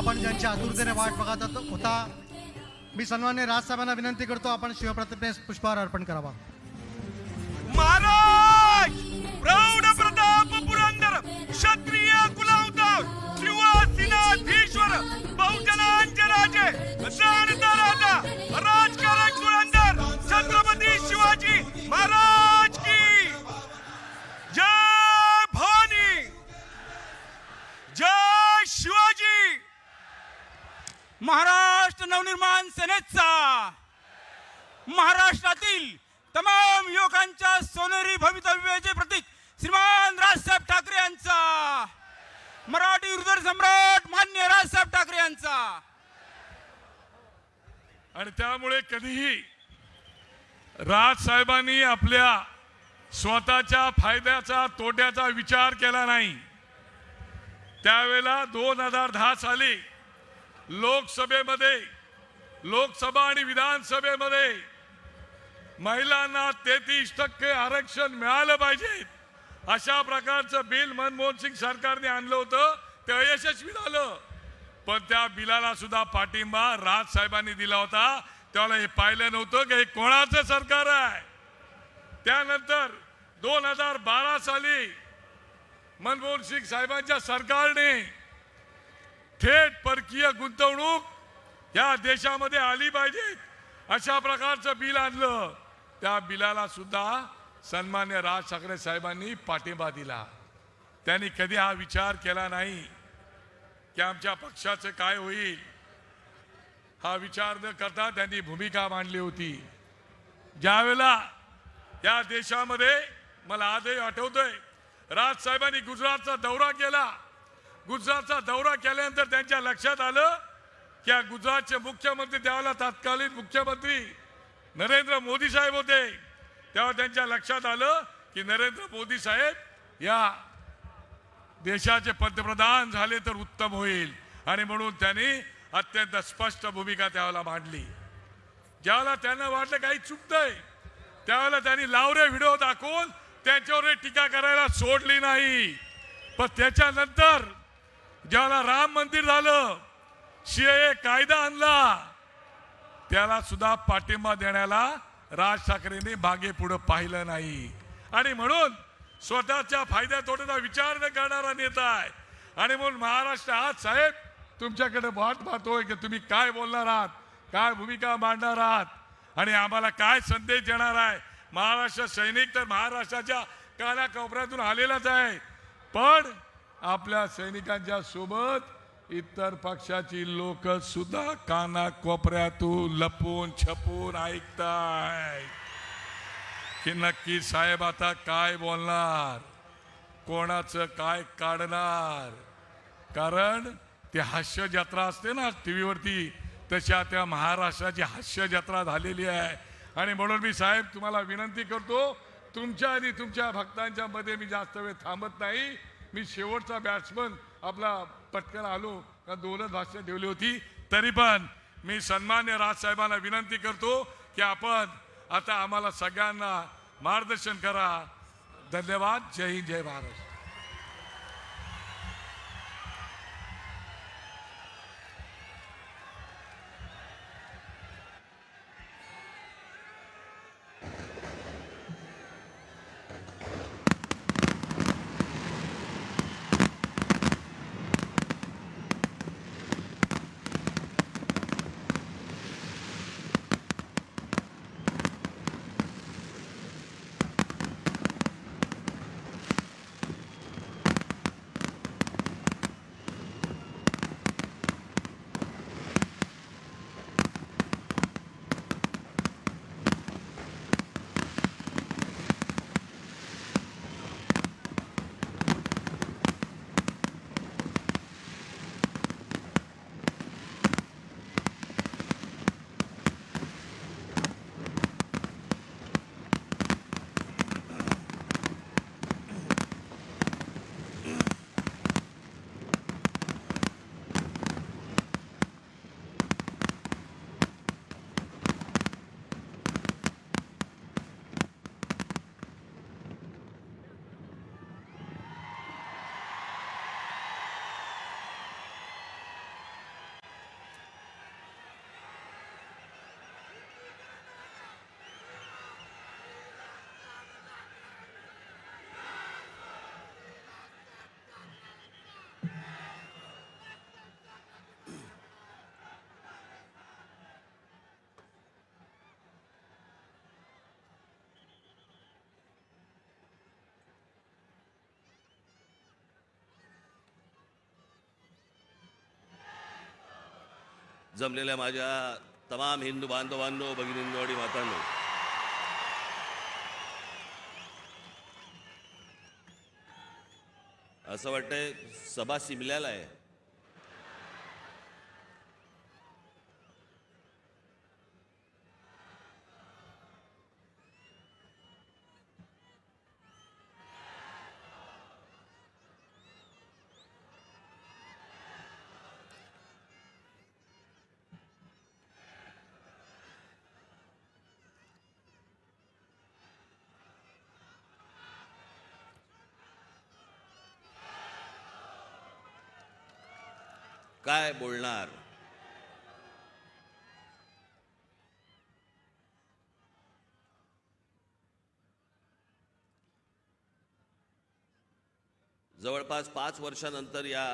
आपण ज्यांच्या आतुरतेने वाट बघत होता, मी सन्मान्य राजसाहेबांना विनंती करतो, आपण शिवप्रतिमेस पुष्पहार अर्पण करावा. महाराज प्रौढ प्रताप पुरंदर क्षत्रिय कुलावतार शिवसेनाधीश्वर बहुजनांचे राजे जाणता राजा राजकारक पुरंदर छत्रपती शिवाजी महाराज की जय. भवानी जय. शिवाजी. महाराष्ट्र नवनिर्माण सेनेचा, महाराष्ट्रातील तमाम युवकांच्या सोनेरी भवितव्याचे प्रतीक श्रीमान राजसाहेब ठाकरे यांचा, मराठी हृदय सम्राट मान्य राजसाहेब ठाकरे यांचा. आणि त्यामुळे कधीही राजसाहेबांनी आपल्या स्वतःच्या फायद्याचा तोट्याचा विचार केला नाही. त्यावेळेला 2010 साली लोकसभा आणि विधानसभेमध्ये महिलांना 33% आरक्षण मिळालं पाहिजे अशा प्रकारचं बिल मनमोहन सिंग सरकारने आणलं होतं. ते अयशस्वी झालं, पण त्या बिलाला सुद्धा पाठिंबा राजसाहेबांनी दिला होता. त्याला हे पाहिलं नव्हतं की हे कोणाचं सरकार आहे. त्यानंतर 2012 साली मनमोहन सिंग साहेबांच्या सरकारने थेट परकीय गुंतवणूक या देशामध्ये आली पाहिजे अशा प्रकारचं बिल आणलं. त्या बिलाला सुद्धा सन्मान्य राज ठाकरे साहेबांनी पाठिंबा दिला. त्यांनी कधी हा विचार केला नाही की आमच्या पक्षाचं काय होईल. हा विचार न करता त्यांनी भूमिका मांडली होती. ज्यावेळेला या देशामध्ये मला आजही आठवतोय, राजसाहेबांनी गुजरातचा दौरा केला. गुजरातचा दौरा केल्यानंतर त्यांच्या लक्षात आलं की या गुजरातचे मुख्यमंत्री त्यावेळेला तत्कालीन मुख्यमंत्री नरेंद्र मोदी साहेब होते. तेव्हा त्यांच्या लक्षात आलं की नरेंद्र मोदी साहेब या देशाचे पंतप्रधान झाले तर उत्तम होईल. आणि म्हणून त्यांनी अत्यंत स्पष्ट भूमिका त्यावेळेला मांडली. ज्यावेळेला त्यांना वाटलं काही चुकतंय, त्यावेळेला त्यांनी लावरे व्हिडिओ दाखवून त्यांच्यावर टीका करायला सोडली नाही. पण त्याच्यानंतर ज्यावेळेला राम मंदिर झालं, सीएए कायदा आणला, त्याला सुद्धा पाठिंबा देण्याला राज ठाकरेंनी मागे पुढे पाहिलं नाही. आणि म्हणून स्वतःच्या फायद्या तोट्याचा विचार न करणारा नेता आहे. आणि म्हणून महाराष्ट्र आज साहेब तुमच्याकडे वाट पाहतोय की तुम्ही काय बोलणार आहात, काय भूमिका मांडणार आहात आणि आम्हाला काय संदेश देणार आहे. महाराष्ट्र सैनिक तर महाराष्ट्राच्या कानाकोपऱ्यातून आलेलाच आहे, पण आपल्या सैनिकांच्या सोबत इतर पक्षाची लोक सुद्धा कानाकोपऱ्यातून लपून छपून ऐकताय की नक्की साहेब आता काय बोलणार, कोणाचं काय काढणार. कारण ती हास्य जत्रा असते ना टीव्हीवरती, तशा त्या महाराष्ट्राची हास्य जत्रा झालेली आहे. आणि म्हणून मी साहेब तुम्हाला विनंती करतो, तुमच्या आणि तुमच्या भक्तांच्या मध्ये मी जास्त वेळ थांबत नाही. मी शेवटचा बॅट्समन आपला पटकन आलो का 2च भाषण ठेवली होती. तरी पण मी सन्मान्य राजसाहेबांना विनंती करतो की आपण आता आम्हाला सगळ्यांना मार्गदर्शन करा. धन्यवाद. जय हिंद, जय महाराष्ट्र. जमलेल्या माझ्या तमाम हिंदू बांधवांनो, भगिनींनो आणि मातांनो, असं वाटतंय सभा सिमल्याला आहे. काय बोलणार? जवळपास 5 वर्षानंतर या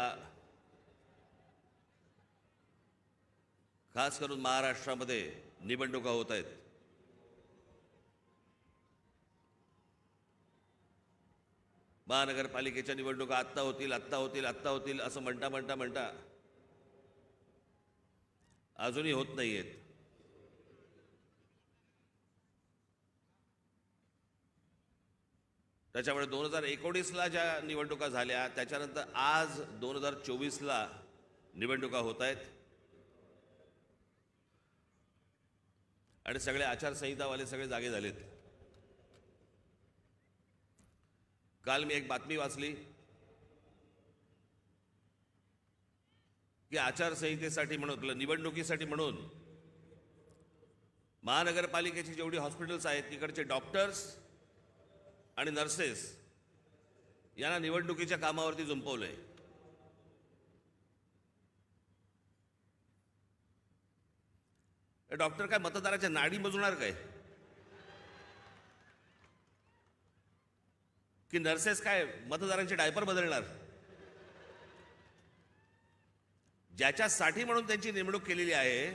खास करून महाराष्ट्रामध्ये निवडणुका होत आहेत. महानगरपालिकेच्या निवडणुका आत्ता होतील असं म्हणता अजूनही होत नाहीयेत. त्याच्यामुळे 2019ला ज्या निवडणुका झाल्या त्याच्यानंतर आज 2024ला निवडणुका होत आहेत आणि सगळे आचारसंहितावाले सगळे जागे झालेत. काल मी एक बातमी वाचली की आचारसंहितेसाठी म्हणून, निवडणुकीसाठी म्हणून महानगरपालिकेची जेवढी हॉस्पिटल्स आहेत तिकडचे डॉक्टर्स आणि नर्सेस यांना निवडणुकीच्या कामावरती जुंपवलंय. डॉक्टर काय मतदाराच्या नाडी मोजणार काय? की नर्सेस काय मतदारांचे डायपर बदलणार? ज्याच्यासाठी म्हणून त्यांची नेमणूक केलेली आहे,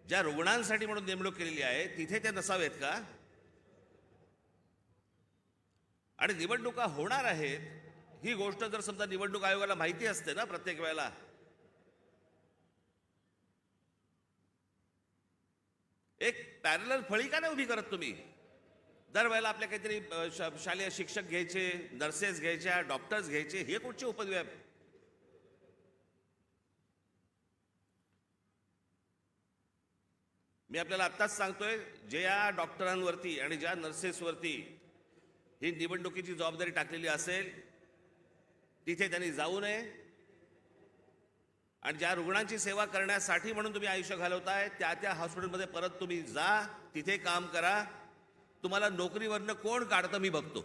ज्या रुग्णांसाठी म्हणून नेमणूक केलेली आहे, तिथे ते नसावेत का? आणि निवडणुका होणार आहेत ही गोष्ट जर समजा निवडणूक आयोगाला माहिती असते ना प्रत्येक वेळेला, एक पॅरलल फळी का नाही उभी करत तुम्ही? दरवेळेला आपल्या काहीतरी शालेय शिक्षक घ्यायचे, नर्सेस घ्यायच्या, डॉक्टर्स घ्यायचे, हे कुठचे उपद्व्याप? मी आपल्याला आत्ताच सांगतोय, ज्या डॉक्टरांवरती आणि ज्या नर्सेसवरती ही निवडणुकीची जबाबदारी टाकलेली असेल तिथे त्यांनी जाऊ नये. आणि ज्या रुग्णांची सेवा करण्यासाठी म्हणून तुम्ही आयुष्य घालवताय त्या हॉस्पिटलमध्ये परत तुम्ही जा, तिथे काम करा. तुम्हाला नोकरीवरनं कोण काढतं मी बघतो.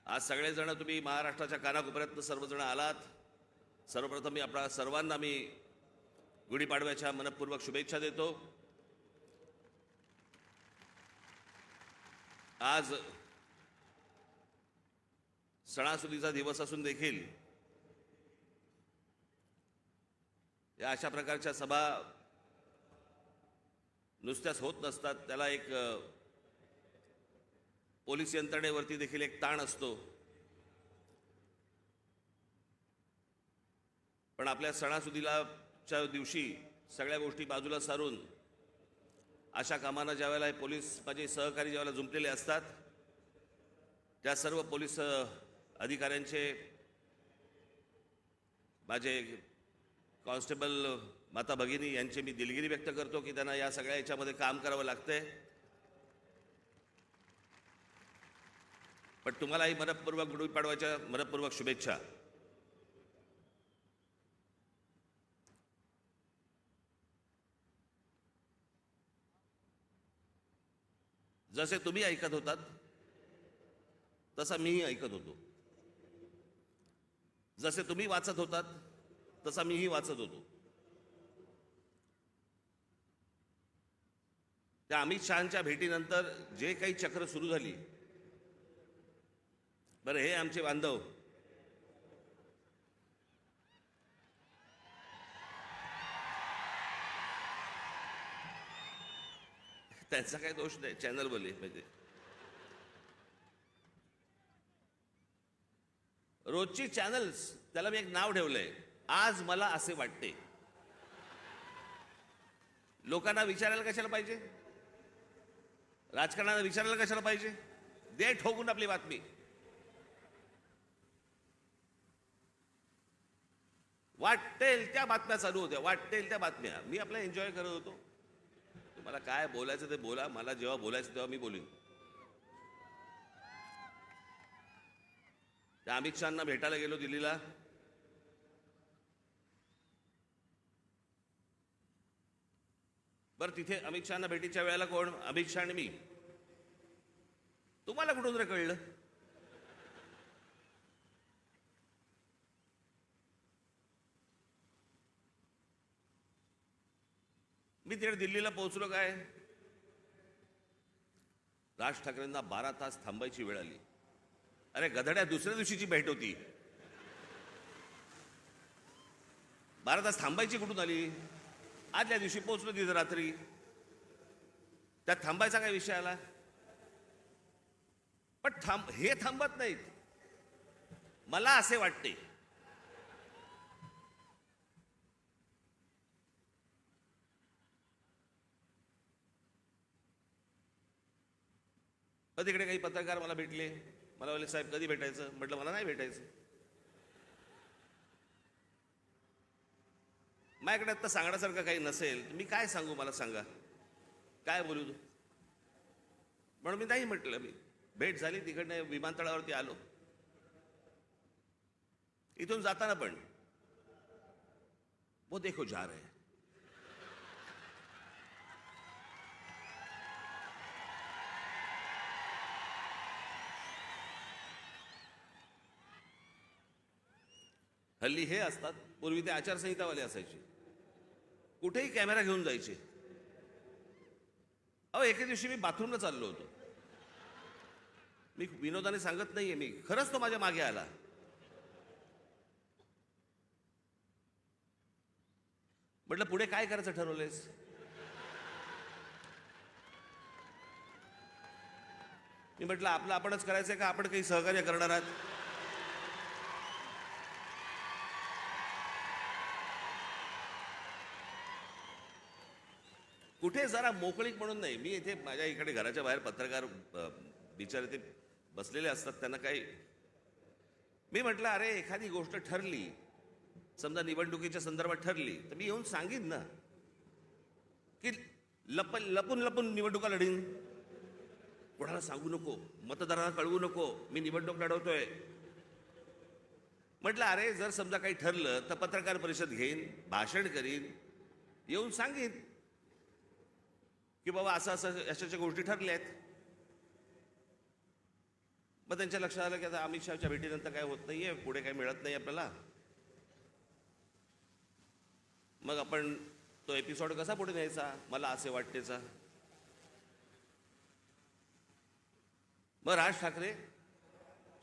आज सगळेजण तुम्ही महाराष्ट्राच्या कानाकोपऱ्यातनं सर्वजण आलात. सर्वप्रथम मी आपल्या सर्वांना मी गुढीपाडव्याच्या मनपूर्वक शुभेच्छा देतो. आज सणासुदीचा दिवस असून देखील या अशा प्रकारच्या सभा नुसत्याच होत नसतात. त्याला एक पोलीस यंत्रणेवरती देखील एक ताण असतो. पण आपल्या सणासुदीलाच्या दिवशी सगळ्या गोष्टी बाजूला सारून अशा कामांना ज्यावेळेला पोलीस माझे सहकारी ज्यावेळेला जुंपलेले असतात, त्या सर्व पोलीस अधिकाऱ्यांचे, माझे कॉन्स्टेबल माता भगिनी यांचे मी दिलगिरी व्यक्त करतो की त्यांना या सगळ्या याच्यामध्ये काम करावं लागतंय. पण तुम्हालाही मनपूर्वक गुढीपाडव्याच्या मनपूर्वक शुभेच्छा. जसे तुम्ही ऐकत होतात तसा मीही ऐकत होतो. जसे तुम्ही वाचत होतात तसा मीही वाचत होतो. त्या अमित शहांच्या भेटीनंतर जे काही चक्र सुरू झाली, बरं हे आमचे बांधव त्यांचा काही दोष नाही, चॅनल बोले म्हणजे रोजची चॅनल्स, त्याला मी एक नाव ठेवलंय, आज मला असे वाटते. लोकांना विचारायला कशाला पाहिजे, राजकारणाला विचारायला कशाला पाहिजे, दे ठोकून आपली बातमी. वाटेल त्या बातम्या चालू होत्या, वाटेल त्या बातम्या. मी आपला एन्जॉय करत होतो. तुम्हाला काय बोलायचं ते बोला, मला जेव्हा बोलायचं तेव्हा मी बोलीन. त्या अमित शहांना भेटायला गेलो दिल्लीला. बरं, तिथे अमित शहांना भेटीच्या वेळेला कोण? अमित शहा आणि मी. तुम्हाला कुठून रे कळलं? मी तिकडे दिल्लीला पोहोचलो काय, राज ठाकरेंना 12 तास थांबायची वेळ आली. अरे गधड्या, दुसऱ्या दिवशीची भेट होती. 12 तास थांबायची कुठून आली? आदल्या दिवशी पोहोचलो तिथं रात्री. त्यात थांबायचा काय विषय आला? पण हे थांबत नाहीत. मला असे वाटते तिकडे काही पत्रकार मला भेटले. मला बोलले, साहेब कधी भेटायचं? म्हटलं मला नाही भेटायचं. माझ्याकडे आता सांगण्यासारखं काही नसेल तर मी काय सांगू, मला सांगा, काय बोलू? म्हणून मी नाही म्हटलं. मी भेट झाली, तिकडनं विमानतळावरती आलो. इथून जाताना पण वो देखो जा रहे हैं. हल्ली हे असतात, पूर्वी ते आचारसंहितावाले असायचे, कुठेही कॅमेरा घेऊन जायचे. अहो, एके दिवशी मी बाथरूमला चाललो होतो. मी विनोदाने सांगत नाहीये, मी खरंच तो माझ्या मागे आला. म्हटलं, पुढे काय करायचं ठरवलंयस? मी म्हटलं, आपलं आपणच करायचंय का आपण काही सहकार्य करणार आहात? कुठे जरा मोकळीक म्हणून नाही. मी इथे माझ्या इकडे घराच्या बाहेर पत्रकार बिचारे ते बसलेले असतात, त्यांना काही. मी म्हटलं, अरे एखादी गोष्ट ठरली, समजा निवडणुकीच्या संदर्भात ठरली, तर मी येऊन सांगीन ना की लपून लपून निवडणुका लढीन. कोणाला सांगू नको, मतदारांना कळवू नको मी निवडणूक लढवतोय. म्हटलं, अरे जर समजा काही ठरलं तर पत्रकार परिषद घेईन, भाषण करीन, येऊन सांगीन की बाबा असं असं अशाच्या गोष्टी ठरल्या आहेत. मग त्यांच्या लक्षात आलं की आता अमित शहाच्या भेटीनंतर काय होत नाहीये, पुढे काही मिळत नाही आपल्याला. मग आपण तो एपिसोड कसा पुढे न्यायचा, मला असे वाटतेचा. मग राज ठाकरे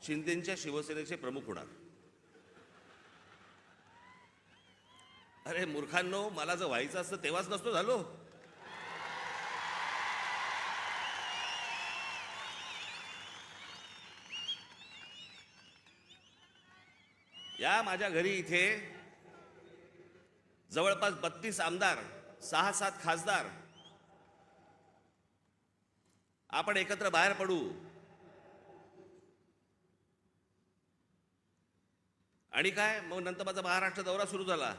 शिंदेच्या शिवसेनेचे प्रमुख होणार. अरे मूर्खांनो, मला जर व्हायचं असतं तेव्हाच नसतो झालो. या माझ्या घरी इथे जवळपास 32 आमदार, 6-7 खासदार, आपण एकत्र बाहेर पडू आणि काय, मग नंतर माझा महाराष्ट्र दौरा सुरू झाला.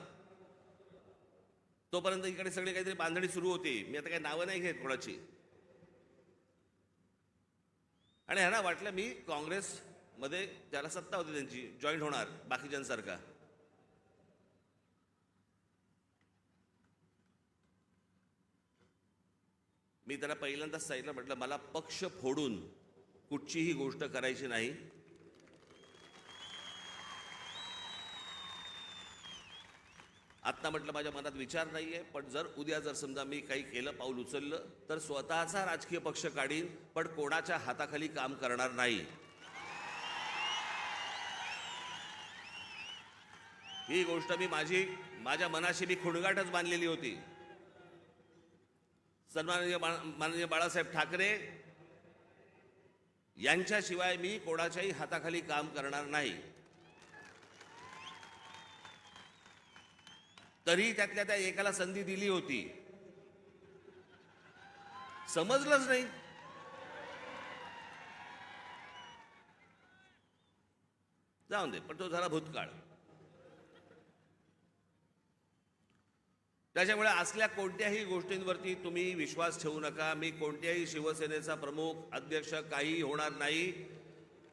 तोपर्यंत इकडे सगळे काहीतरी बांधणी सुरू होती. मी आता काही नावं नाही घेत कोणाची. आणि ह्यांना वाटलं मी काँग्रेस मध्ये ज्याला सत्ता होती त्यांची जॉईन होणार बाकीच्यांसारखा. मी त्याला पहिल्यांदाच सांगितलं, म्हटलं मला पक्ष फोडून कुठचीही गोष्ट करायची नाही. आत्ता म्हटलं माझ्या मनात विचार नाहीये, पण जर उद्या जर समजा मी काही केलं, पाऊल उचललं, तर स्वतःचा राजकीय पक्ष काढीन, पण कोणाच्या हाताखाली काम करणार नाही. ही गोष्ट मी माझ्या मनाशी मी खुणगाटच बांधलेली होती. सन्माननीय माननीय बाळासाहेब ठाकरे यांच्याशिवाय मी कोणाच्याही हाताखाली काम करणार नाही. तरी त्यातल्या त्या एकाला संधी दिली होती, समजलंच नाही. जाऊन दे, पण तो झाला भूतकाळ. त्याच्यामुळे असल्या कोणत्याही गोष्टींवरती तुम्ही विश्वास ठेवू नका. मी कोणत्याही शिवसेनेचा प्रमुख अध्यक्ष काही होणार नाही.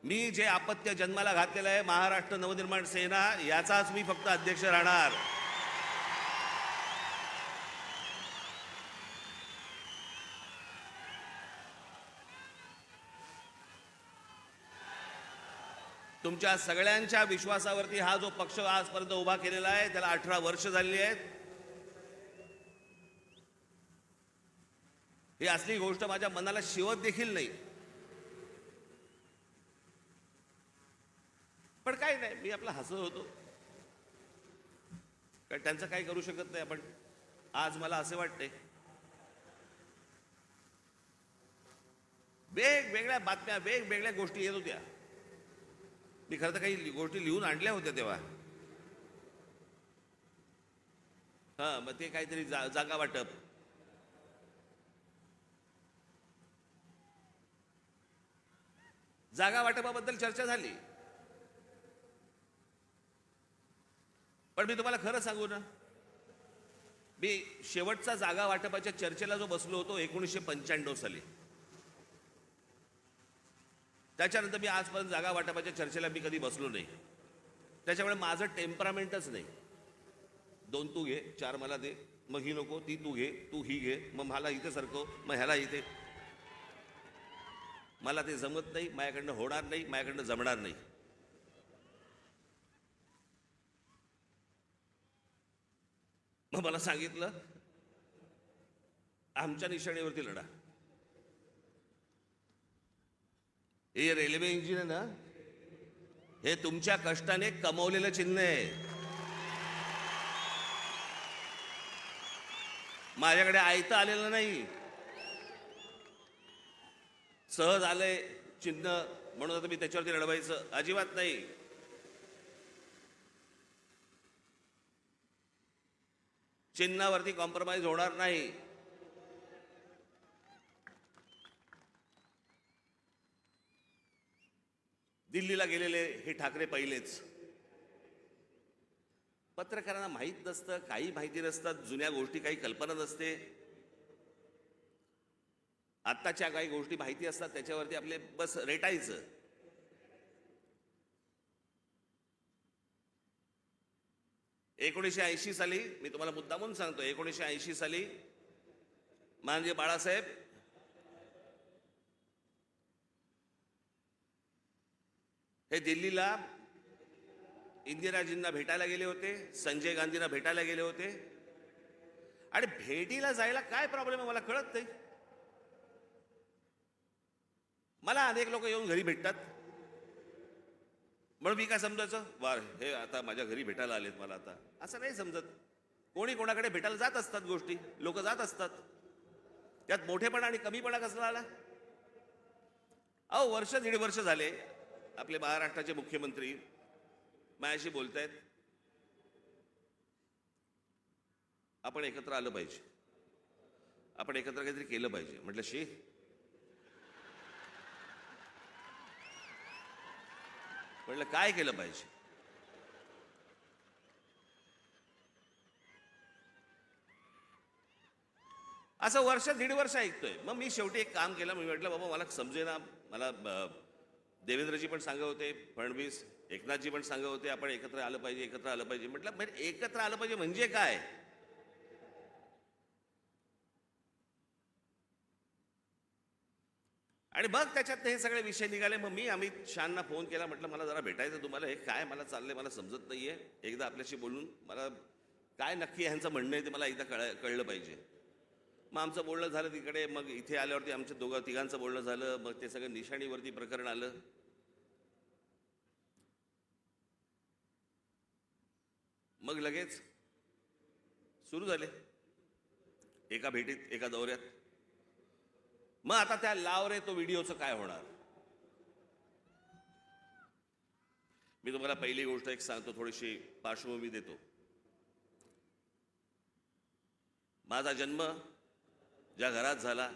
मी जे अपत्य जन्माला घातलेलं आहे महाराष्ट्र नवनिर्माण सेना, याचाच मी फक्त अध्यक्ष राहणार. तुमच्या सगळ्यांच्या विश्वासावरती हा जो पक्ष आजपर्यंत उभा केलेला आहे त्याला 18 वर्ष झालेली आहेत. ही असली गोष्ट माझ्या मनाला शिवत देखील नाही. पण काय नाही, मी आपला हसत होतो, कारण त्यांचं काही करू शकत नाही आपण. आज मला असे वाटते वेगवेगळ्या बातम्या वेगवेगळ्या गोष्टी येत होत्या. मी खरं तर काही गोष्टी लिहून आणल्या होत्या तेव्हा. मग ते काहीतरी जागा वाटप, जागा वाटपाबद्दल चर्चा झाली. पण मी तुम्हाला खरं सांगू ना, मी शेवटचा जागा वाटपाच्या चर्चेला जो बसलो होतो 1995 साली, त्याच्यानंतर मी आजपर्यंत जागा वाटपाच्या चर्चेला मी कधी बसलो नाही. त्याच्यामुळे माझं टेम्परामेंटच नाही. 2 तू घे, 4 मला दे, मग ही नको, ती तू घे, तू ही घे, मग मला इथे सरकव, मग ह्याला इथे. मला ते जमत नाही, माझ्याकडनं होणार नाही, माझ्याकडनं जमणार नाही. मग मला सांगितलं आमच्या निशाणीवरती लढा. हे रेल्वे इंजिन आहे ना, हे तुमच्या कष्टाने कमवलेलं चिन्ह आहे. माझ्याकडे आयतं आलेलं नाही, सहज आलंय चिन्ह म्हणून आता मी त्याच्यावरती लढवायचं अजिबात नाही. चिन्हावरती कॉम्प्रोमाइज होणार नाही. दिल्लीला गेलेले हे ठाकरे पहिलेच. पत्रकारांना माहीत नसतं, काही माहिती नसतात, जुन्या गोष्टी काही कल्पना नसते. आत्ताच्या काही गोष्टी माहिती असतात, त्याच्यावरती आपले बस रेटायचं. एकोणीसशे साली मी तुम्हाला मुद्दामून सांगतो, 1980 साली माननीय बाळासाहेब हे दिल्लीला इंदिराजींना भेटायला गेले होते, संजय गांधींना भेटायला गेले होते. आणि भेटीला जायला काय प्रॉब्लेम आहे मला कळत नाही. मला अनेक लोक येऊन घरी भेटतात, म्हणून मी काय समजायचं, वार हे आता माझ्या घरी भेटायला आलेत मला, आता असं नाही समजत. कोणी कोणाकडे भेटायला जात असतात, गोष्टी लोक जात असतात. त्यात मोठेपणा आणि कमीपणा कसला आला? अहो, 1.5 वर्ष झाले आपले महाराष्ट्राचे मुख्यमंत्री माझ्याशी बोलतायत, आपण एकत्र आलं पाहिजे, आपण एकत्र काहीतरी केलं पाहिजे. म्हटलं शी, म्हटलं काय केलं पाहिजे? असं 1.5 वर्ष ऐकतोय. मग मी शेवटी एक काम केलं. मी म्हटलं बाबा मला समजेना. मला देवेंद्रजी पण सांगत होते, फडणवीस, एकनाथजी पण सांगत होते आपण एकत्र आलं पाहिजे, एकत्र आलं पाहिजे. म्हटलं एकत्र आलं पाहिजे म्हणजे काय? आणि मग त्याच्यात हे सगळे विषय निघाले. मग मी अमित शहांना फोन केला, म्हटलं मला जरा भेटायचं तुम्हाला. हे काय मला चाललंय मला समजत नाहीये. एकदा आपल्याशी बोलून मला काय नक्की ह्यांचं म्हणणं आहे ते मला एकदा कळलं पाहिजे. मग आमचं बोलणं झालं तिकडे. मग इथे आल्यावरती आमच्या तिघांचं बोलणं झालं. मग ते सगळं निशाणीवरती प्रकरण आलं. मग लगेच सुरू झाले एका भेटीत, एका दौऱ्यात. मग आता त्या लाव रे तो व्हिडिओचं काय होणार? मी तुम्हाला पहिली गोष्ट एक सांगतो, थोडीशी पार्श्वभूमी देतो. माझा जन्म ज्या घरात झाला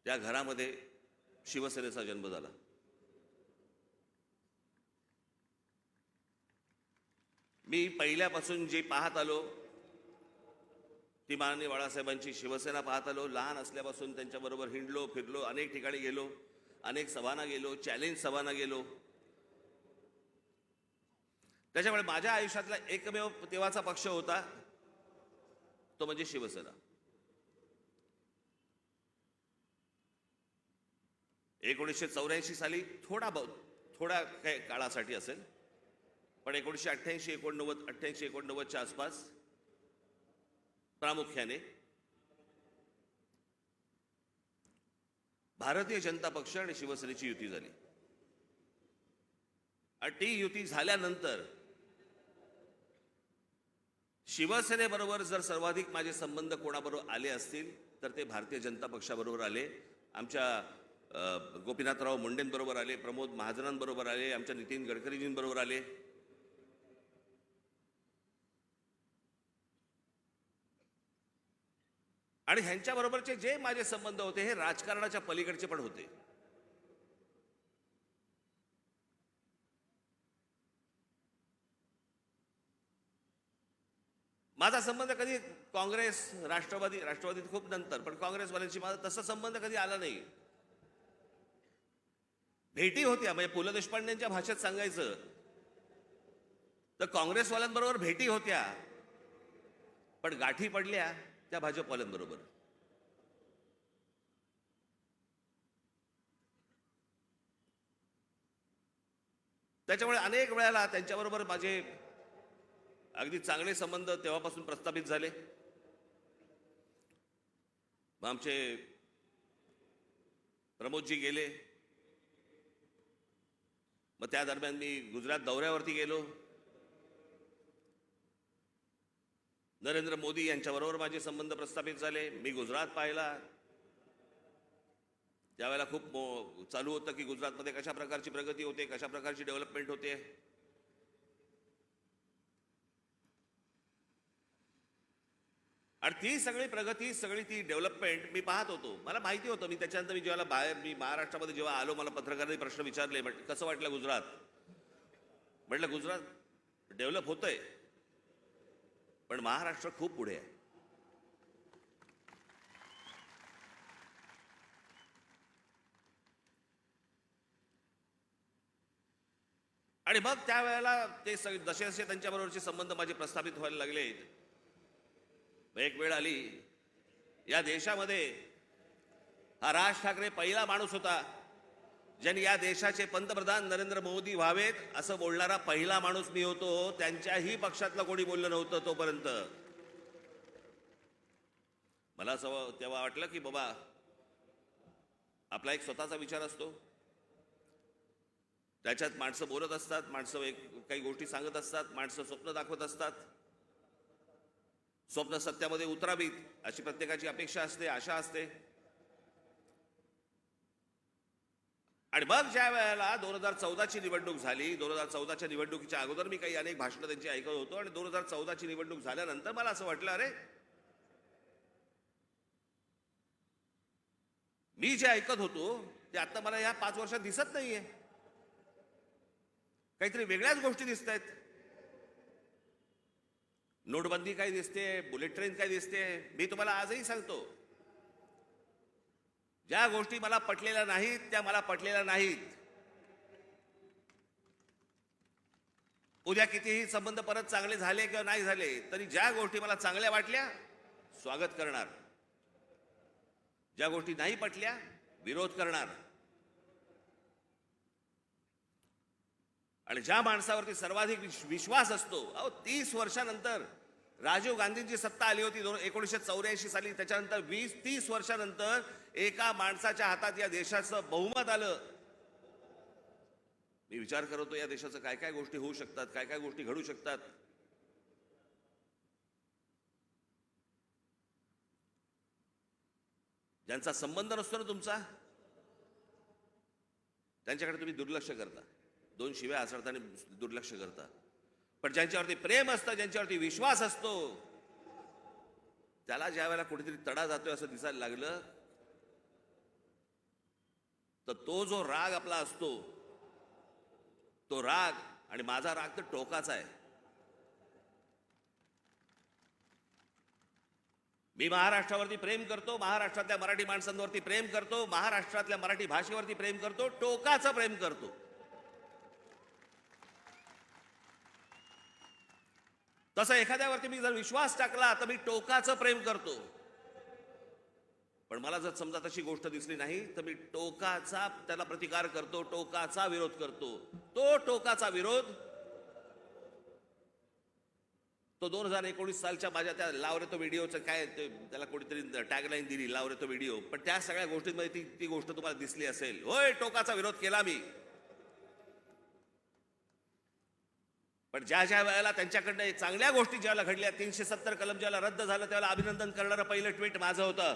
त्या घरामध्ये शिवसेनेचा जन्म झाला. मी पहिल्यापासून जे पाहत आलो ती माननीय बाळासाहेबांची शिवसेना पाहत आलो. लहान असल्यापासून त्यांच्याबरोबर हिंडलो, फिरलो, अनेक ठिकाणी गेलो, अनेक सभांना गेलो, चॅलेंज सभांना गेलो. त्याच्यामुळे माझ्या आयुष्यातला एकमेव तेव्हाचा पक्ष होता तो म्हणजे शिवसेना. 1984 साली थोडा काही काळासाठी असेल, पण 1988 89च्या आसपास प्रामुख्याने भारतीय जनता पक्ष आणि शिवसेनेची युती झाली. आणि ती युती झाल्यानंतर शिवसेनेबरोबर जर सर्वाधिक माझे संबंध कोणाबरोबर आले असतील तर ते भारतीय जनता पक्षाबरोबर आले. आमच्या गोपीनाथराव मुंडेंबरोबर आले, प्रमोद महाजनांबरोबर आले, आमच्या नितीन गडकरीजींबरोबर आले. आणि ह्यांच्याबरोबरचे जे माझे संबंध होते हे राजकारणाच्या पलीकडचे पण होते. माझा संबंध कधी काँग्रेस, राष्ट्रवादीत खूप नंतर, पण काँग्रेसवाल्यांशी माझा तसा संबंध कधी आला नाही. भेटी होत्या, म्हणजे पु ल देशपांडेंच्या भाषेत सांगायचं तर काँग्रेसवाल्यांबरोबर भेटी होत्या, पण गाठी पडल्या त्या भाजपवाल्यांबरोबर. त्याच्यामुळे अनेक वेळेला त्यांच्याबरोबर माझे अगदी चांगले संबंध तेव्हापासून प्रस्थापित झाले. मग आमचे प्रमोदजी गेले, मग त्या दरम्यान मी गुजरात दौऱ्यावरती गेलो. नरेंद्र मोदी यांच्याबरोबर माझे संबंध प्रस्थापित झाले. मी गुजरात पाहिला, त्यावेळेला खूप चालू होतं की गुजरातमध्ये कशा प्रकारची प्रगती होते, कशा प्रकारची डेव्हलपमेंट होते. आणि ती सगळी प्रगती, सगळी ती डेव्हलपमेंट मी पाहत होतो. मला माहिती होतं. मी त्याच्यानंतर मी महाराष्ट्रामध्ये जेव्हा आलो, मला पत्रकारांनी प्रश्न विचारले, कसं वाटलं गुजरात? म्हटलं गुजरात डेव्हलप होतंय, पण महाराष्ट्र खूप पुढे आहे. आणि मग त्यावेळेला ते जसे जसे त्यांच्याबरोबरचे संबंध माझे प्रस्थापित व्हायला लागले, एक वेळ आली या देशामध्ये हा राज ठाकरे पहिला माणूस होता ज्यांनी या देशाचे पंतप्रधान नरेंद्र मोदी व्हावेत असं बोलणारा पहिला माणूस मी होतो. त्यांच्याही पक्षातलं कोणी बोललं नव्हतं तोपर्यंत. मला असं तेव्हा वाटलं की बाबा आपला एक स्वतःचा विचार असतो, त्याच्यात माणसं बोलत असतात, माणसं काही गोष्टी सांगत असतात, माणसं स्वप्न दाखवत असतात. स्वप्न सत्यामध्ये उतरावीत अशी प्रत्येकाची अपेक्षा असते, आशा असते. आणि मग ज्या वेळेला 2014ची निवडणूक झाली, 2014च्या निवडणुकीच्या अगोदर मी काही अनेक भाषणं त्यांची ऐकत होतो. आणि 2014ची निवडणूक झाल्यानंतर मला असं वाटलं, अरे मी जे ऐकत होतो ते आता मला या 5 वर्षात दिसत नाहीये. काहीतरी वेगळ्याच गोष्टी दिसत आहेत. नोटबंदी काय दिसते, बुलेट ट्रेन काय दिसते. मी तुम्हाला आजही सांगतो, ज्या गोष्टी मला पटलेल्या नाहीत त्या मला पटलेल्या नाहीत. उद्या कितीही संबंध परत चांगले झाले किंवा नाही झाले तरी ज्या गोष्टी मला चांगल्या वाटल्या स्वागत करणार, ज्या गोष्टी नाही पटल्या विरोध करणार. आणि ज्या माणसावरती सर्वाधिक विश्वास असतो, 30 वर्षानंतर राजीव गांधींची सत्ता आली होती 1984 साली, त्याच्यानंतर 20-30 वर्षानंतर एका माणसाच्या हातात या देशाचं बहुमत आलं. मी विचार करतो या देशाचं काय काय गोष्टी होऊ शकतात, काय काय गोष्टी घडू शकतात. त्यांचा संबंध नसतो ना तुमचा, त्यांच्याकडे तुम्ही दुर्लक्ष करता, दोन शिव्या हसडताना दुर्लक्ष करता. पण ज्यांच्यावरती प्रेम असतं, ज्यांच्यावरती विश्वास असतो, त्याला ज्या वेळेला कुठेतरी तडा जातोय असं दिसायला लागलं, तर तो जो राग आपला असतो, तो राग आणि माझा राग तर टोकाचा आहे. मी महाराष्ट्रावरती प्रेम करतो, महाराष्ट्रातल्या मराठी माणसांवरती प्रेम करतो, महाराष्ट्रातल्या मराठी भाषेवरती प्रेम करतो, टोकाचं प्रेम करतो. तसं एखाद्यावरती मी जर विश्वास टाकला तर मी टोकाचं प्रेम करतो. पण मला जर समजा तशी गोष्ट दिसली नाही तर मी टोकाचा त्याला प्रतिकार करतो, टोकाचा विरोध करतो. तो टोकाचा विरोध तो 2019 सालच्या माझ्या त्या लावरे तो व्हिडिओचं काय त्याला कोणीतरी टॅगलाईन दिली, लावरे तो व्हिडिओ. पण त्या सगळ्या गोष्टींमध्ये ती गोष्ट तुम्हाला दिसली असेल. होय, टोकाचा विरोध केला मी. पण ज्या ज्या वेळेला त्यांच्याकडनं चांगल्या गोष्टी ज्याला घडल्या, 370 कलम ज्याला रद्द झालं, त्यावेळेला अभिनंदन करणारं पहिलं ट्विट माझं होतं.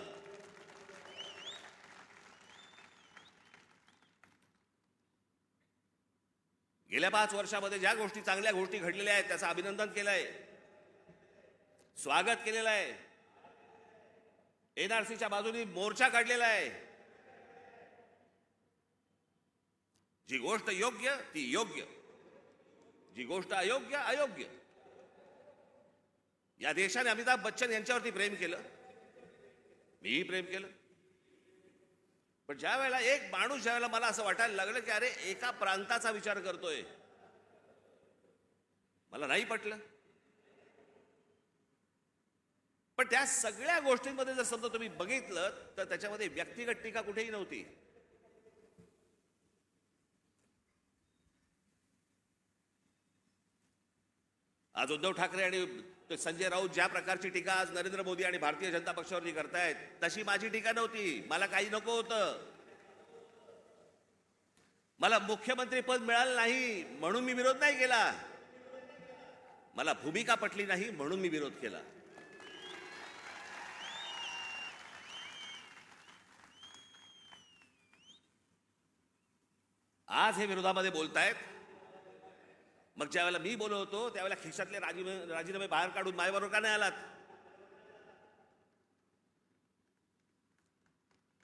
गेल्या 5 वर्षामध्ये ज्या गोष्टी चांगल्या गोष्टी घडलेल्या आहेत त्याचं अभिनंदन केलंय, स्वागत केलेलं आहे. एनआरसीच्या बाजूने मोर्चा काढलेला आहे. जी गोष्ट योग्य ती योग्य, जी गोष्ट अयोग्य अयोग्य. या देशाने अमिताभ बच्चन यांच्यावरती प्रेम केलं, मीही प्रेम केलं. पण ज्या वेळेला एक माणूस ज्या वेळेला मला असं वाटायला लागलं की अरे एका प्रांताचा विचार करतोय, मला नाही पटलं. पण त्या सगळ्या गोष्टींमध्ये जर समजा तुम्ही बघितलं तर त्याच्यामध्ये व्यक्तिगत टीका कुठेही नव्हती. आज उद्धव ठाकरे आणि संजय राऊत ज्या प्रकारची टीका आज नरेंद्र मोदी आणि भारतीय जनता पक्षावरती करतायत, तशी माझी टीका नव्हती. मला काही नको होतं, मला मुख्यमंत्री पद मिळालं नाही म्हणून मी विरोध नाही केला, मला भूमिका पटली नाही म्हणून मी विरोध केला. आज हे विरोधामध्ये बोलतायत. मग ज्या वेळेला मी बोलत होतो त्यावेळेला खिशातले राजीनामे बाहेर काढून माझ्याबरोबर का नाही आलात?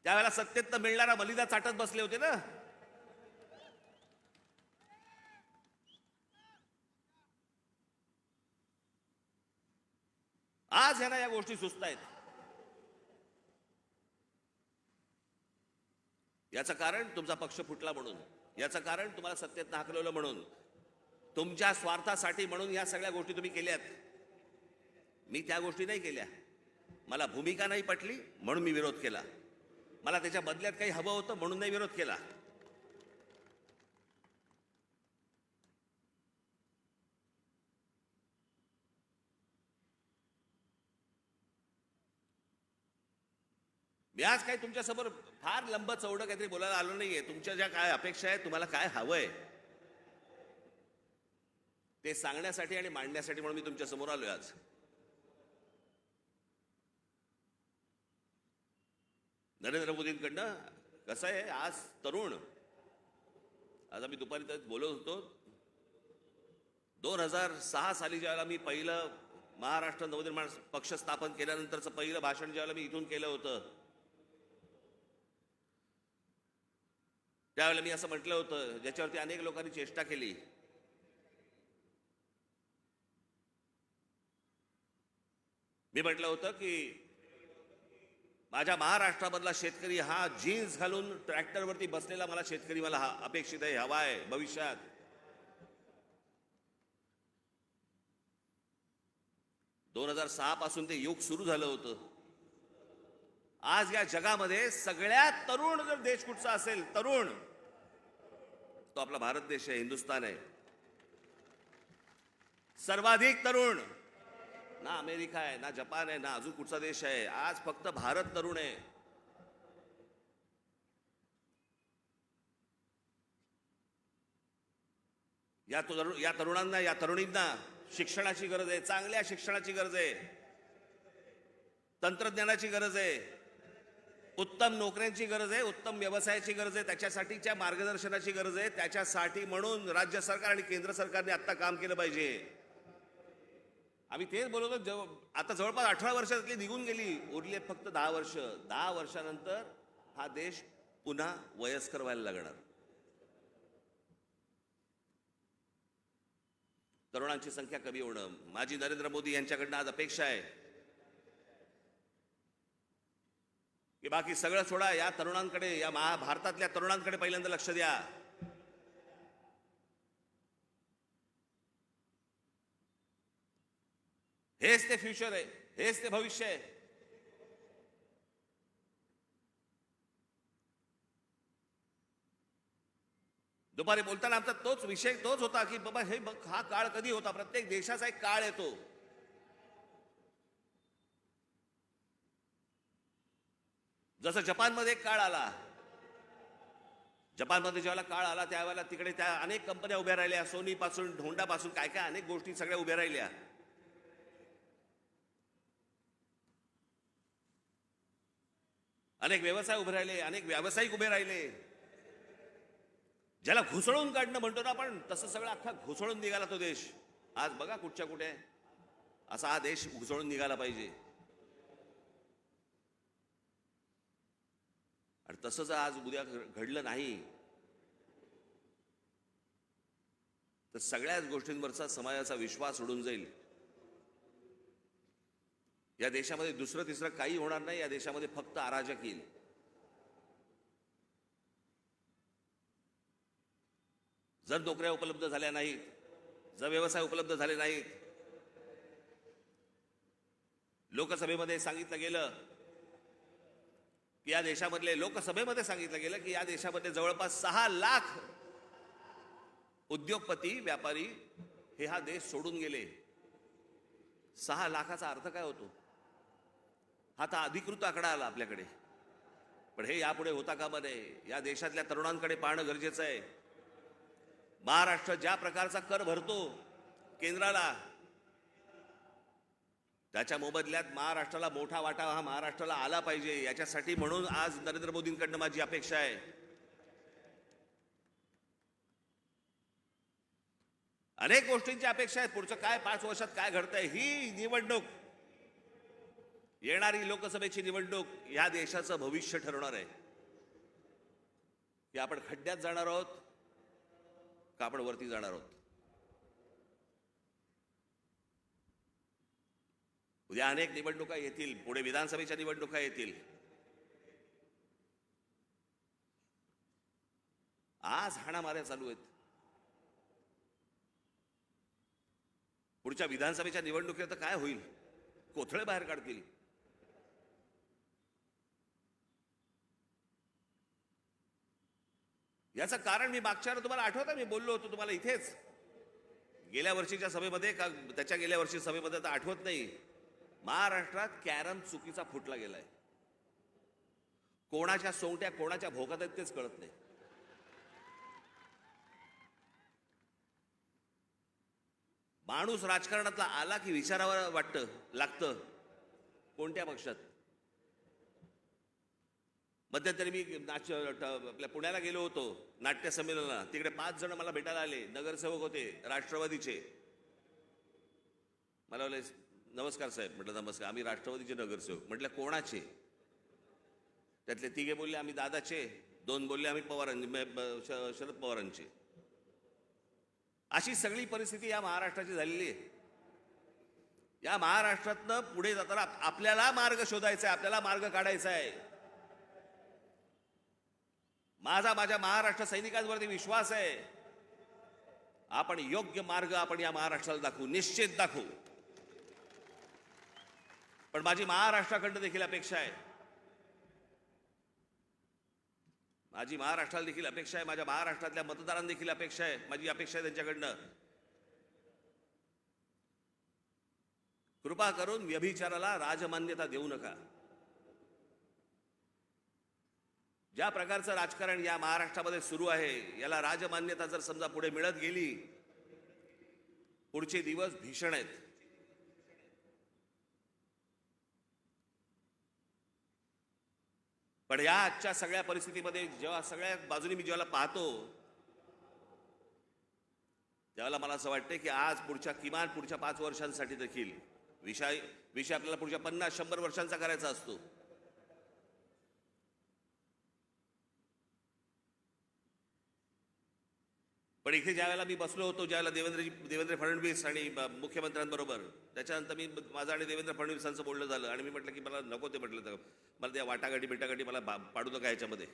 त्यावेळेला सत्तेत मिळणारा मलिदा चाटत बसले होते ना. आज ह्यांना या गोष्टी सुचतायत. याचं कारण तुमचा पक्ष फुटला म्हणून, याचं कारण तुम्हाला सत्तेत हाकलवलं म्हणून, तुमच्या स्वार्थासाठी म्हणून या सगळ्या गोष्टी तुम्ही केल्यात. मी त्या गोष्टी नाही केल्या. मला भूमिका नाही पटली म्हणून मी विरोध केला. मला त्याच्या बदल्यात काही हवं होतं म्हणून नाही विरोध केला. मी आज काही तुमच्यासमोर फार लंब चौडं काहीतरी बोलायला आलो नाहीये. तुमच्या ज्या काय अपेक्षा आहेत, तुम्हाला काय हवंय ते सांगण्यासाठी आणि मांडण्यासाठी म्हणून मी तुमच्या समोर आलोय आज. नरेंद्र मोदींकडनं कसं आहे, आज तरुण, आज आम्ही दुपारी तर बोलत होतो, 2006 साली ज्यावेळेला मी पहिलं महाराष्ट्र नवनिर्माण पक्ष स्थापन केल्यानंतरचं पहिलं भाषण ज्यावेळेला मी इथून केलं होतं, त्यावेळेला मी असं म्हटलं होतं, ज्याच्यावरती अनेक लोकांनी चेष्टा केली. मी म्हटलं होतं की माझ्या महाराष्ट्रामधला शेतकरी हा जीन्स घालून ट्रॅक्टरवरती बसलेला मला शेतकरी मला अपेक्षित आहे, हवा आहे भविष्यात. दोन 2006 पासून ते युग सुरू झालं होतं. आज या जगामध्ये सगळ्यात तरुण जर देश कुठचा असेल, तरुण, तो आपला भारत देश आहे, हिंदुस्थान आहे. सर्वाधिक तरुण ना अमेरिका आहे, ना जपान आहे, ना अजून कुठचा देश आहे. आज फक्त भारत तरुण आहे. या तरुणांना, या तरुणींना शिक्षणाची गरज आहे, चांगल्या शिक्षणाची गरज आहे, तंत्रज्ञानाची गरज आहे. उत्तम नोकऱ्यांची गरज आहे, उत्तम व्यवसायाची गरज आहे, त्याच्यासाठीच्या मार्गदर्शनाची गरज आहे. त्याच्यासाठी म्हणून राज्य सरकार आणि केंद्र सरकारने आता काम केलं पाहिजे. आम्ही तेच बोलतो. आता जवळपास 18 वर्षातली निघून गेली, उरले फक्त 10 वर्ष. 10 वर्षानंतर हा देश पुन्हा वयस्कर व्हायला लागणार. तरुणांची संख्या कमी होणं माझी नरेंद्र मोदी यांच्याकडनं आज अपेक्षा आहे की बाकी सगळं सोडा, या तरुणांकडे, या भारतातल्या तरुणांकडे पहिल्यांदा लक्ष द्या. हेच ते फ्युचर आहे, हेच ते भविष्य आहे. दुपारी बोलताना आमचा तोच विषय होता की बाबा हे बघ, हा काळ कधी होता. प्रत्येक देशाचा एक काळ येतो. जसं जपानमध्ये एक काळ आला. जपानमध्ये ज्यावेळेला काळ आला त्यावेळेला तिकडे त्या अनेक कंपन्या उभ्या राहिल्या. सोनी पासून, होंडा पासून, काय काय अनेक गोष्टी सगळ्या उभ्या राहिल्या. अनेक व्यवसाय उभे राहिले, अनेक व्यावसायिक उभे राहिले. ज्याला घुसळून काढणं म्हणतो ना आपण, तसं सगळं अख्खा घुसळून निघाला तो देश. आज बघा कुठच्या कुठे असा हा देश घुसळून निघाला पाहिजे. आणि तसं जर आज उद्या घडलं नाही तर सगळ्याच गोष्टींवरचा समाजाचा विश्वास उडून जाईल. या देशामध्ये दुसरं तिसरं काही होणार नाही. या देशामध्ये फक्त अराजक येईल. जर नोकऱ्या उपलब्ध झाल्या नाहीत, जर व्यवसाय उपलब्ध झाले नाहीत, लोकसभेमध्ये सांगितलं गेलं की या देशामधले, लोकसभेमध्ये सांगितलं गेलं की या देशामध्ये जवळपास 6 लाख उद्योगपती, व्यापारी हे हा देश सोडून गेले. 6 लाखाचा अर्थ काय होतो? हा तर अधिकृत आकडा आला आपल्याकडे, पण हे यापुढे होता कामा नये. या देशातल्या तरुणांकडे पाहणं गरजेचं आहे. महाराष्ट्र ज्या प्रकारचा कर भरतो केंद्राला, त्याच्या मोबदल्यात महाराष्ट्राला मोठा वाटा हा महाराष्ट्राला आला पाहिजे. याच्यासाठी म्हणून आज नरेंद्र मोदींकडनं माझी अपेक्षा आहे. अनेक गोष्टींची अपेक्षा आहेत. पुढचं काय 5 वर्षात काय घडतंय, ही निवडणूक, येणारी लोकसभेची निवडणूक या देशाचं भविष्य ठरवणार आहे. की आपण खड्ड्यात जाणार आहोत का आपण वरती जाणार आहोत. उद्या अनेक निवडणुका येतील, पुढे विधानसभेच्या निवडणुका येतील. आज हाणामाऱ्या चालू आहेत. पुढच्या विधानसभेच्या निवडणुकीत तर काय होईल? कोथळे बाहेर काढतील. याचं कारण मी मागच्या तुम्हाला आठवतं, मी बोललो होतो तुम्हाला इथेच गेल्या वर्षीच्या सभेमध्ये, का त्याच्या गेल्या वर्षी सभेमध्ये तर आठवत नाही. महाराष्ट्रात कॅरम चुकीचा फुटला गेलाय. कोणाच्या सोंगट्या कोणाच्या भोकात आहेत तेच कळत नाही. माणूस राजकारणातला आला की विचारावं लागतं कोणत्या पक्षात. मध्यंतरी मी आपल्या पुण्याला गेलो होतो नाट्य संमेलनाला. तिकडे 5 जण मला भेटायला आले, नगरसेवक होते राष्ट्रवादीचे. मला बोलले नमस्कार साहेब. म्हटलं नमस्कार, आम्ही राष्ट्रवादीचे नगरसेवक. म्हटलं कोणाचे? त्यातले 3 बोलले आम्ही दादाचे, 2 बोलले आम्ही शरद पवारांचे. अशी सगळी परिस्थिती या महाराष्ट्राची झालेली आहे. या महाराष्ट्रातनं पुढे जाताना आपल्याला मार्ग शोधायचा आहे, आपल्याला मार्ग काढायचा आहे. माझ्या महाराष्ट्र सैनिकांवरती विश्वास आहे. आपण योग्य मार्ग आपण या महाराष्ट्राला दाखवू, निश्चित दाखवू. पण माझी महाराष्ट्राकडनं देखील अपेक्षा आहे, माझी महाराष्ट्राला देखील अपेक्षा आहे, माझ्या महाराष्ट्रातल्या मतदारांना देखील अपेक्षा आहे, माझी अपेक्षा आहे त्यांच्याकडनं. कृपा करून व्यभिचाराला राजमान्यता देऊ नका. ज्या प्रकारचं राजकारण या महाराष्ट्रामध्ये सुरू आहे, याला राजमान्यता जर समजा पुढे मिळत गेली, पुढचे दिवस भीषण आहेत. पण या आजच्या सगळ्या परिस्थितीमध्ये जेव्हा सगळ्या बाजूनी मी जेव्हा पाहतो त्यावेळेला मला असं वाटतं की आज किमान पुढच्या 5 वर्षांसाठी देखील विषय आपल्याला पुढच्या 50-100 वर्षांचा करायचा असतो. पण इथे ज्यावेळेला मी बसलो होतो, ज्यावेळेला देवेंद्र फडणवीस आणि मुख्यमंत्र्यांबरोबर, त्याच्यानंतर माझं आणि देवेंद्र फडणवीसांचं बोलणं झालं आणि मी म्हटलं की मला नको ते, म्हटलं तर मला त्या वाटाघाटी बिटाघाटी मला पाडू नका ह्याच्यामध्ये.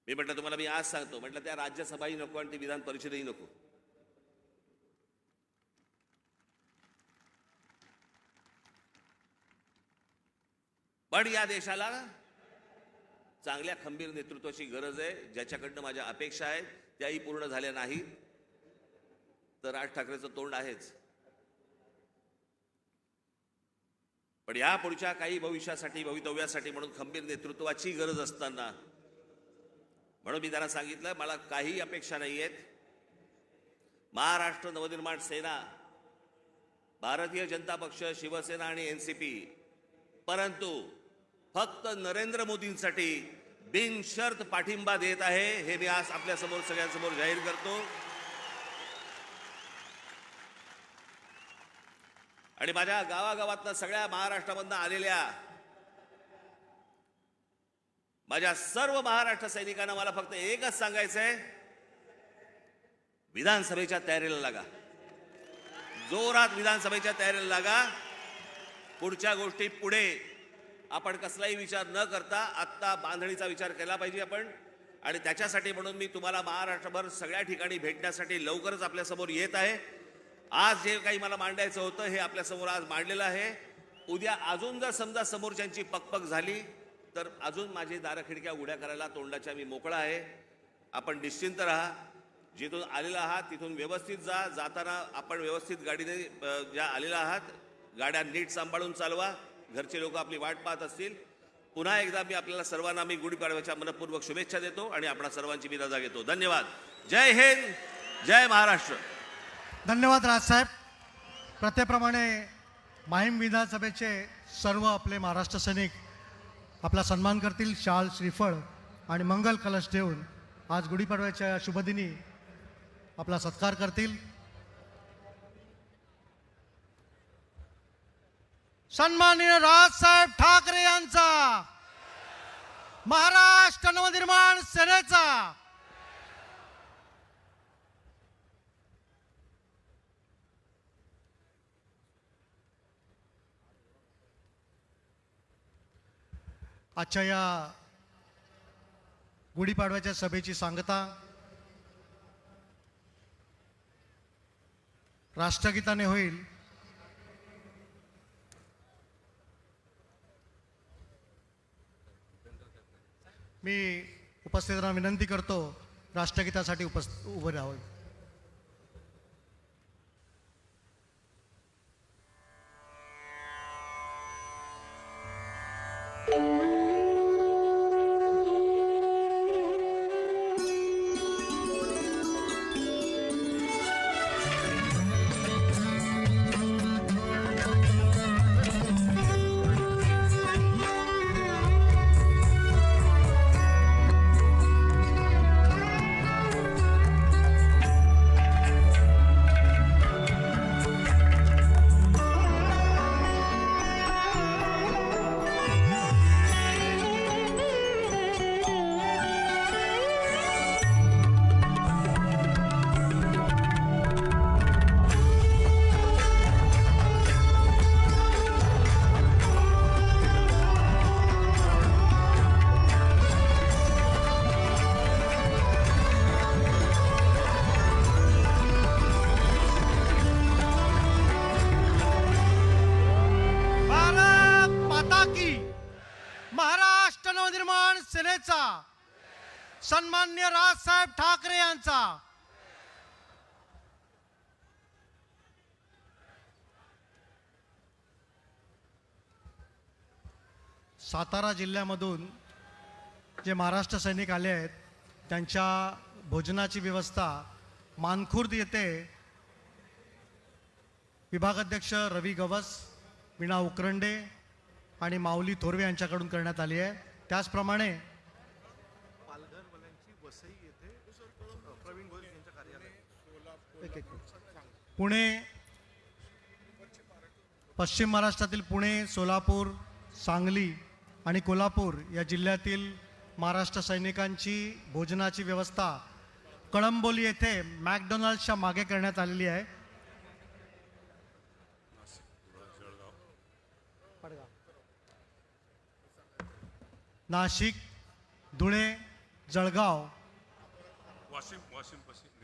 मी म्हटलं तुम्हाला मी आज सांगतो, म्हटलं त्या राज्यसभाही नको आणि ती विधान परिषदही नको. पण या देशाला चांगल्या खंबीर नेतृत्वाची गरज आहे, ज्याच्याकडनं माझ्या अपेक्षा आहेत त्याही पूर्ण झाल्या नाहीत तर राज ठाकरेचं तोंड आहेच. पण या पुढच्या काही भवितव्यासाठी म्हणून खंबीर नेतृत्वाची गरज असताना म्हणून मी त्यांना सांगितलं मला काही अपेक्षा नाही आहेत. महाराष्ट्र नवनिर्माण सेना, भारतीय जनता पक्ष, शिवसेना आणि एनसीपी, परंतु फक्त नरेंद्र मोदींसाठी बिनशर्त पाठिंबा देत आहे, हे मी आज आपल्या समोर सगळ्यांसमोर जाहीर करतो. आणि माझ्या गावागावातनं सगळ्या महाराष्ट्रामधनं आलेल्या माझ्या सर्व महाराष्ट्र सैनिकांना मला फक्त एकच सांगायचंय, विधानसभेच्या तयारीला लागा, जोरात विधानसभेच्या तयारीला लागा. पुढच्या गोष्टी पुढे आपण कसलाही विचार न करता आत्ता बांधणीचा विचार केला पाहिजे आपण. आणि त्याच्यासाठी म्हणून मी तुम्हाला महाराष्ट्रभर सगळ्या ठिकाणी भेटण्यासाठी लवकरच आपल्यासमोर येत आहे. आज जे काही मला मांडायचं होतं हे आपल्यासमोर आज मांडलेलं आहे. उद्या अजून जर समजा समोरच्यांची पकपक झाली तर अजून माझी दारं खिडक्या उघड्या करायला तोंडाच्या मी मोकळा आहे. आपण निश्चिंत राहा, जिथून आलेला आहात तिथून व्यवस्थित जा. जाताना आपण व्यवस्थित गाडीने ज्या आलेला आहात गाड्या नीट सांभाळून चालवा. घरचे लोक आपली वाट पाहत असतील. पुन्हा एकदा मी आपल्याला सर्वांना मी गुढीपाडव्याच्या मनपूर्वक शुभेच्छा देतो आणि आपणा सर्वांची मी रजा घेतो. धन्यवाद. जय हिंद, जय महाराष्ट्र. धन्यवाद राजसाहेब. प्रत्येप्रमाणे माहीम विधानसभेचे सर्व आपले महाराष्ट्र सैनिक आपला सन्मान करतील. शाल, श्रीफळ आणि मंगल कलश देऊन आज गुढीपाडव्याच्या शुभदिनी आपला सत्कार करतील. सन्माननीय राजसाहेब ठाकरे यांचा, महाराष्ट्र नवनिर्माण सेनेचा, आजच्या या गुढीपाडव्याच्या सभेची सांगता राष्ट्रगीताने होईल. मी उपस्थितांना विनंती करतो राष्ट्रगीतासाठी उभं राहावं. महाराष्ट्र नवनिर्माण सेनेचा, सन्माननीय राजसाहेब ठाकरे यांचा. सातारा जिल्ह्यामधून जे महाराष्ट्र सैनिक आले आहेत त्यांच्या भोजनाची व्यवस्था मानखुर्द येथे विभागाध्यक्ष रवी गवस, वीणा उकरंडे आणि माऊली थोरवे यांच्याकडून करण्यात आली आहे. त्याचप्रमाणे पुणे, पश्चिम महाराष्ट्रातील पुणे, सोलापूर, सांगली आणि कोल्हापूर या जिल्ह्यातील महाराष्ट्र सैनिकांची भोजनाची व्यवस्था कळंबोली येथे मॅकडोनाल्ड्सच्या मागे करण्यात आलेली आहे. नाशिक, धुळे, जळगाव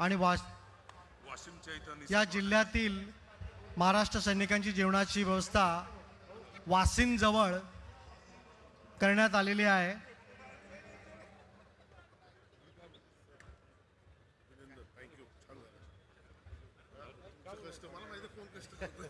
आणि वाशिमच्या इथं या जिल्ह्यातील महाराष्ट्र सैनिकांची जेवणाची व्यवस्था वासिंदजवळ करण्यात आलेली आहे. कष्ट मला माहिती कोण कष्ट करतोय.